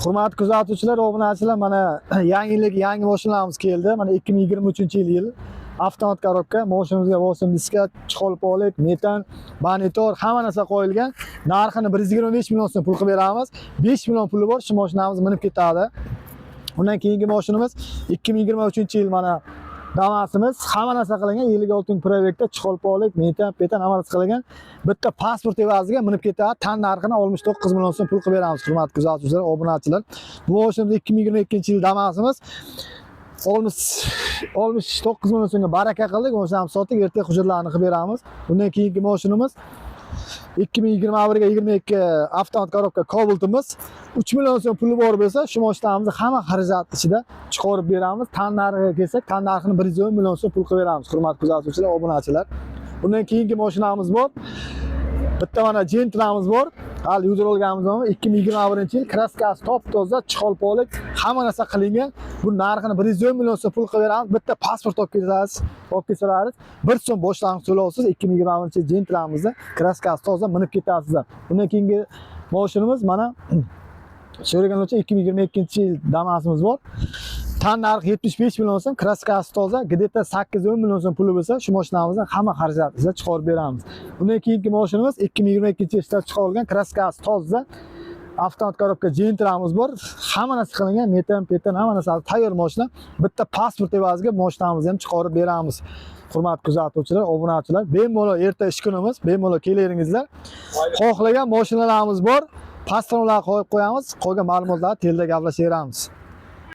Hurmatli kuzatuvchilar, obunachilar, mana yangi mashinalarimiz keldi. Mana 2023-yil avtomat korobka, mashinamizga bosim diska, chexolpolik, metan, monitor, hamma narsa qo'yilgan. Narxini 125 million so'm pul qilib beramiz. 5 million puli bor, shu mashinamiz minib ketadi. Undan keyingi mashinamiz 2023-yil mana Damasimiz, hamma narsa qilingan, 56 proyektda chexolpolik, metan, hamma narsa qilingan. Bitta pasport evaziga minib ketadi. Tan narxini 69 million so'm pul qilib beramiz. Hurmatli kuzatuvchilar, obunachilar. Bu mashinamiz 2022-yil Damasimiz. 69 million so'mga baraka qildik. Mashinamizni sotdik, ertaga hujjatlarni qilib beramiz. Undan keyingi mashinamiz 2021-22 avtomat korobka Cobalt'imiz 3 million so'm puli bor bo'lsa, shu mashinamizni hamma xarajat ichida chiqarib beramiz. Tan narxiga kelsak, tan narxini 110 million so'm pul qilib beramiz. Hurmatli kuzatuvchilar, obunachilar. Undan keyingi mashinamiz bor. Bitta mana Gentlamiz bor. Hali yuzar olganimiz bor. 2021-yil kraskasi top toza, chexolpolik, hamma narsa qilingan. Bu narxini 110 million so'm pul qilib beramiz. Bitta pasport olib kelsangiz, 1 so'm boshlang'ich to'lovsiz 2021-yil Gentlamizni kraskasi toza minib ketasizlar. Bundan keyingi mashinamiz mana so'ragan uchun 2022-yil Damasimiz bor. Tan narxi 75 million so'm, kraskasi toza, где-то 8-10 million so'm puli bo'lsa, shu mashinamizni hamma xarajatini chiqarib beramiz. Bundan keyingi mashinamiz 2022-yil ishlab chiqarilgan, kraskasi toza, avtomat korobka Gentlamiz bor. Hamma narsa qilingan, metan, hamma narsa tayyor mashina. Bitta pasport evaziga mashinamizni ham chiqarib beramiz. Hurmatli kuzatuvchilar, obunachilar, bemalol erta ish kunimiz, bemalol kelaveringizlar. Xohlagan mashinalarimiz bor. Pastronlarga qo'yib qo'yamiz. Qolgan ma'lumotlarni telda gaplashaveramiz.